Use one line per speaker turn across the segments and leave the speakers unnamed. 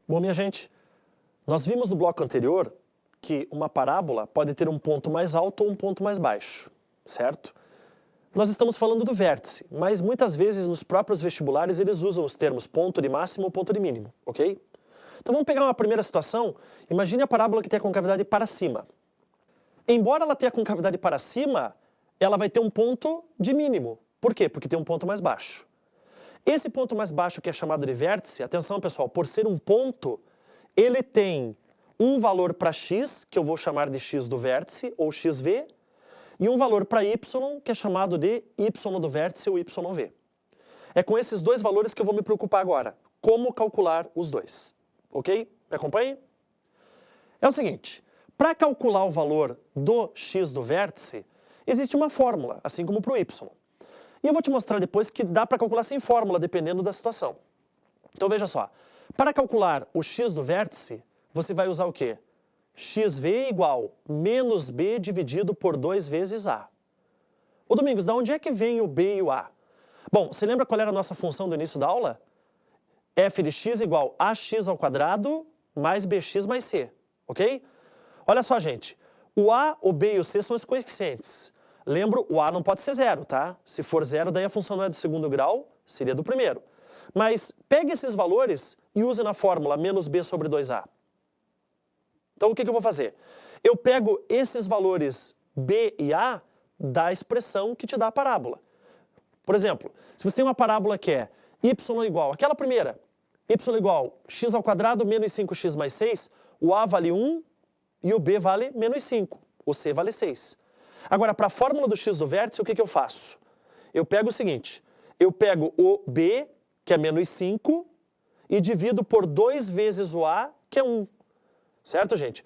Bom, minha gente, nós vimos no bloco anterior que uma parábola pode ter um ponto mais alto ou um ponto mais baixo, certo? Nós estamos falando do vértice, mas muitas vezes nos próprios vestibulares eles usam os termos ponto de máximo ou ponto de mínimo, ok? Então vamos pegar uma primeira situação. Imagine a parábola que tem a concavidade para cima. Embora ela tenha a concavidade para cima, ela vai ter um ponto de mínimo. Por quê? Porque tem um ponto mais baixo. Esse ponto mais baixo, que é chamado de vértice, atenção pessoal, por ser um ponto, ele tem um valor para x, que eu vou chamar de x do vértice, ou xv, e um valor para y, que é chamado de y do vértice, ou yv. É com esses dois valores que eu vou me preocupar agora. Como calcular os dois. Ok? Me acompanhe? É o seguinte, para calcular o valor do x do vértice, existe uma fórmula, assim como para o y. E eu vou te mostrar depois que dá para calcular sem fórmula, dependendo da situação. Então veja só, para calcular o x do vértice, você vai usar o quê? xv igual menos b dividido por 2 vezes a. Ô Domingos, de onde é que vem o b e o a? Bom, você lembra qual era a nossa função do início da aula? f de x igual ax ao quadrado mais bx mais c, ok? Olha só, gente, o a, o b e o c são os coeficientes. Lembro, o a não pode ser zero, tá? Se for zero, daí a função não é do segundo grau, seria do primeiro. Mas pegue esses valores e use na fórmula menos b sobre 2a. Então o que eu vou fazer? Eu pego esses valores b e a da expressão que te dá a parábola. Por exemplo, se você tem uma parábola que é y igual, aquela primeira, y igual x ao quadrado menos 5x mais 6, o a vale 1 e o b vale menos 5, o c vale 6. Agora, para a fórmula do x do vértice, o que eu faço? Eu pego o seguinte, eu pego o b, que é menos 5, e divido por 2 vezes o a, que é 1. Certo, gente?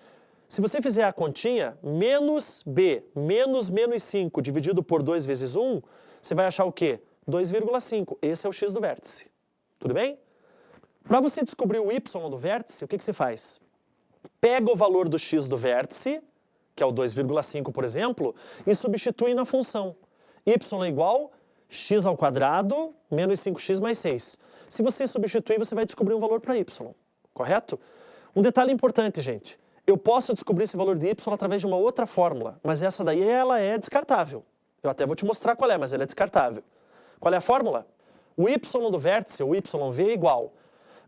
Se você fizer a continha, menos b menos 5 dividido por 2 vezes 1, você vai achar o quê? 2,5. Esse é o x do vértice. Tudo bem? Para você descobrir o y do vértice, o que você faz? Pega o valor do x do vértice, que é o 2,5, por exemplo, e substitui na função. Y igual x ao quadrado menos 5x mais 6. Se você substituir, você vai descobrir um valor para y. Correto? Um detalhe importante, gente. Eu posso descobrir esse valor de y através de uma outra fórmula, mas essa daí ela é descartável. Eu até vou te mostrar qual é, mas ela é descartável. Qual é a fórmula? O y do vértice, o yv, é igual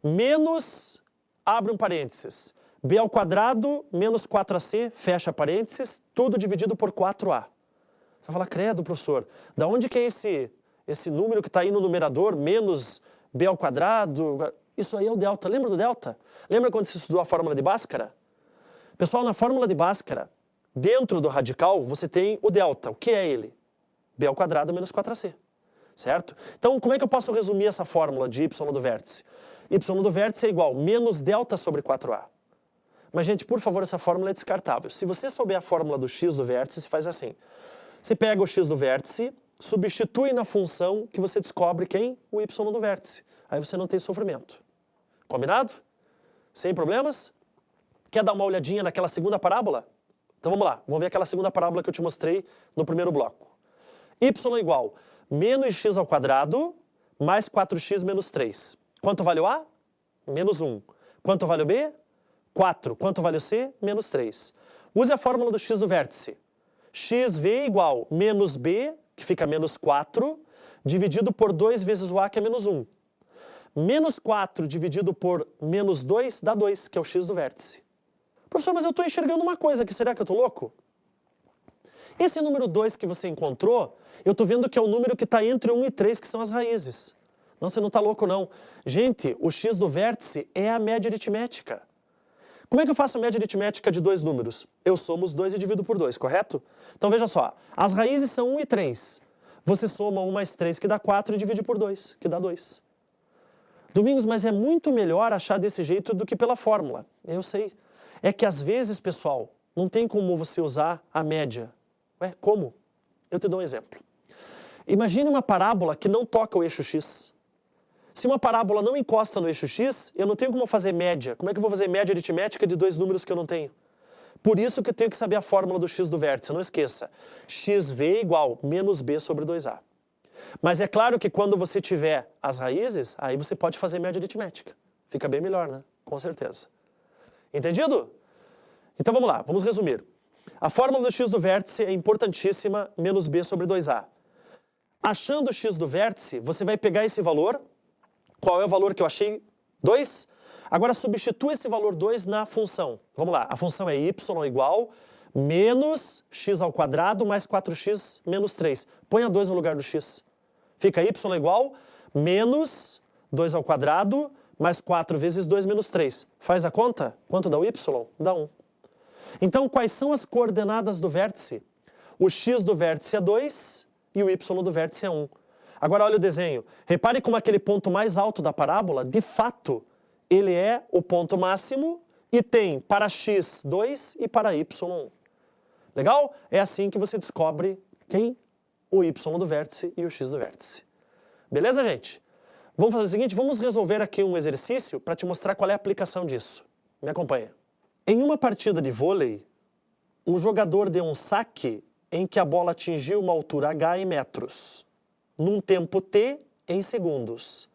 menos, abre um parênteses, b ao quadrado menos 4ac, fecha parênteses, tudo dividido por 4a. Você vai falar, credo, professor, da onde que é esse número que está aí no numerador, menos b ao quadrado? Isso aí é o delta. Lembra do delta? Lembra quando você estudou a fórmula de Bhaskara? Pessoal, na fórmula de Bhaskara, dentro do radical, você tem o delta. O que é ele? b ao quadrado menos 4ac. Certo? Então, como é que eu posso resumir essa fórmula de y do vértice? Y do vértice é igual menos delta sobre 4a. Mas, gente, por favor, essa fórmula é descartável. Se você souber a fórmula do x do vértice, você faz assim. Você pega o x do vértice, substitui na função que você descobre quem? O y do vértice. Aí você não tem sofrimento. Combinado? Sem problemas? Quer dar uma olhadinha naquela segunda parábola? Então vamos lá, vamos ver aquela segunda parábola que eu te mostrei no primeiro bloco. Y igual menos x ao quadrado mais 4x menos 3. Quanto vale o a? Menos 1. Quanto vale o b? 4. Quanto vale o c? Menos 3. Use a fórmula do x do vértice. xv igual menos b, que fica menos 4, dividido por 2 vezes o a, que é menos 1. Menos 4 dividido por menos 2 dá 2, que é o x do vértice. Professor, mas eu estou enxergando uma coisa aqui, será que eu estou louco? Esse número 2 que você encontrou, eu estou vendo que é o número que está entre 1 e 3, que são as raízes. Não, você não está louco não. Gente, o x do vértice é a média aritmética. Como é que eu faço a média aritmética de dois números? Eu somo os dois e divido por 2, correto? Então veja só, as raízes são 1 e 3. Você soma 1 mais 3, que dá 4, e divide por 2, que dá 2. Domingos, mas é muito melhor achar desse jeito do que pela fórmula. Eu sei. É que às vezes, pessoal, não tem como você usar a média. Ué, como? Eu te dou um exemplo. Imagine uma parábola que não toca o eixo x. Se uma parábola não encosta no eixo x, eu não tenho como fazer média. Como é que eu vou fazer média aritmética de dois números que eu não tenho? Por isso que eu tenho que saber a fórmula do x do vértice. Não esqueça. xv igual menos b sobre 2a. Mas é claro que quando você tiver as raízes, aí você pode fazer média aritmética. Fica bem melhor, né? Com certeza. Entendido? Então vamos lá, vamos resumir. A fórmula do x do vértice é importantíssima, menos b sobre 2a. Achando o x do vértice, você vai pegar esse valor. Qual é o valor que eu achei? 2. Agora substitua esse valor 2 na função. Vamos lá, a função é y igual menos x ao quadrado mais 4x menos 3. Põe 2 no lugar do x. Fica y igual menos 2 ao quadrado mais 4 vezes 2 menos 3. Faz a conta? Quanto dá o y? Dá 1. Então, quais são as coordenadas do vértice? O x do vértice é 2 e o y do vértice é 1. Agora, olha o desenho. Repare como aquele ponto mais alto da parábola, de fato, ele é o ponto máximo e tem para x 2 e para y 1. Legal? É assim que você descobre quem? O y do vértice e o x do vértice. Beleza, gente? Vamos fazer o seguinte, vamos resolver aqui um exercício para te mostrar qual é a aplicação disso. Me acompanha. Em uma partida de vôlei, um jogador deu um saque em que a bola atingiu uma altura h em metros, num tempo t em segundos.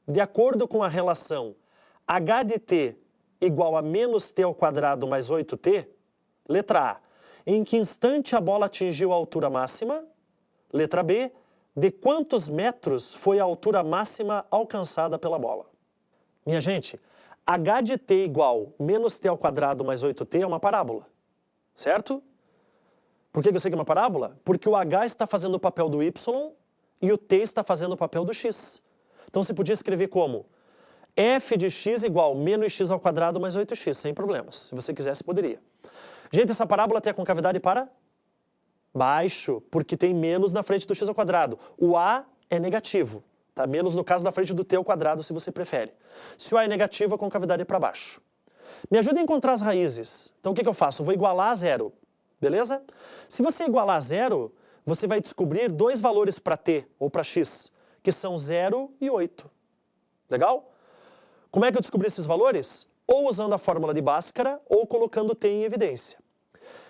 De acordo com a relação h de t igual a menos t ao quadrado mais 8t, letra A, em que instante a bola atingiu a altura máxima? Letra B, de quantos metros foi a altura máxima alcançada pela bola? Minha gente, h de t igual menos t ao quadrado mais 8t é uma parábola, certo? Por que eu sei que é uma parábola? Porque o h está fazendo o papel do y e o t está fazendo o papel do x. Então você podia escrever como f de x igual menos x ao quadrado mais 8x, sem problemas. Se você quisesse, poderia. Gente, essa parábola tem a concavidade para baixo, porque tem menos na frente do x ao quadrado. O a é negativo, tá? Menos no caso da frente do t ao quadrado, se você prefere. Se o a é negativo, a concavidade é para baixo. Me ajuda a encontrar as raízes. Então o que eu faço? Eu vou igualar a zero, beleza? Se você igualar a zero, você vai descobrir dois valores para t, ou para x, que são 0 e 8. Legal? Como é que eu descobri esses valores? Ou usando a fórmula de Bhaskara, ou colocando t em evidência.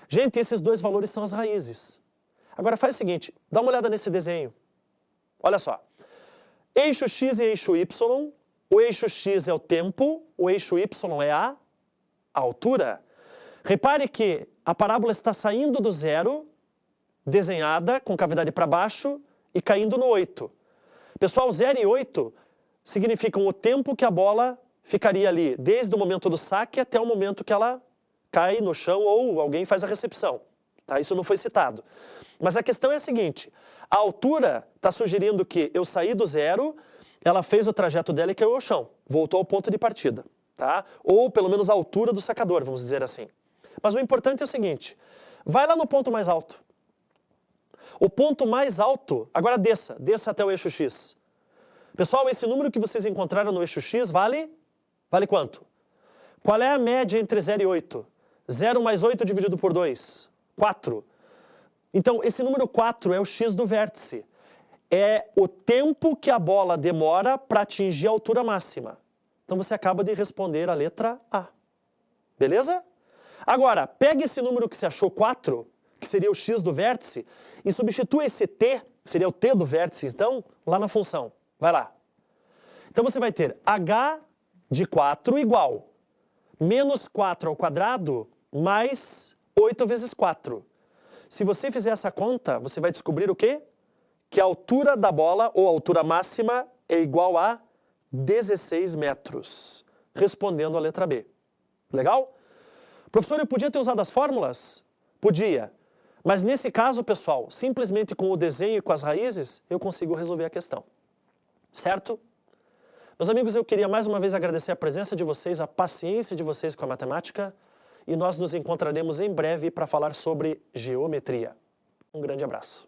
Gente, esses dois valores são as raízes. Agora faz o seguinte, dá uma olhada nesse desenho. Olha só. Eixo x e eixo y. O eixo x é o tempo, o eixo y é a altura. Repare que a parábola está saindo do zero, desenhada com cavidade para baixo e caindo no 8. Pessoal, 0 e 8 significam o tempo que a bola ficaria ali, desde o momento do saque até o momento que ela cai no chão ou alguém faz a recepção. Tá? Isso não foi citado. Mas a questão é a seguinte, a altura está sugerindo que eu saí do zero, ela fez o trajeto dela e caiu ao chão, voltou ao ponto de partida. Tá? Ou pelo menos a altura do sacador, vamos dizer assim. Mas o importante é o seguinte, vai lá no ponto mais alto. O ponto mais alto, agora desça até o eixo x. Pessoal, esse número que vocês encontraram no eixo x vale quanto? Qual é a média entre 0 e 8? 0 mais 8 dividido por 2, 4. Então, esse número 4 é o x do vértice. É o tempo que a bola demora para atingir a altura máxima. Então, você acaba de responder a letra A. Beleza? Agora, pega esse número que você achou 4, que seria o x do vértice, e substitua esse t, seria o t do vértice, então, lá na função. Vai lá. Então, você vai ter h de 4 igual menos 4 ao quadrado mais 8 vezes 4. Se você fizer essa conta, você vai descobrir o quê? Que a altura da bola, ou a altura máxima, é igual a 16 metros. Respondendo a letra B. Legal? Professor, eu podia ter usado as fórmulas? Podia. Mas nesse caso, pessoal, simplesmente com o desenho e com as raízes, eu consigo resolver a questão. Certo? Meus amigos, eu queria mais uma vez agradecer a presença de vocês, a paciência de vocês com a matemática, e nós nos encontraremos em breve para falar sobre geometria. Um grande abraço.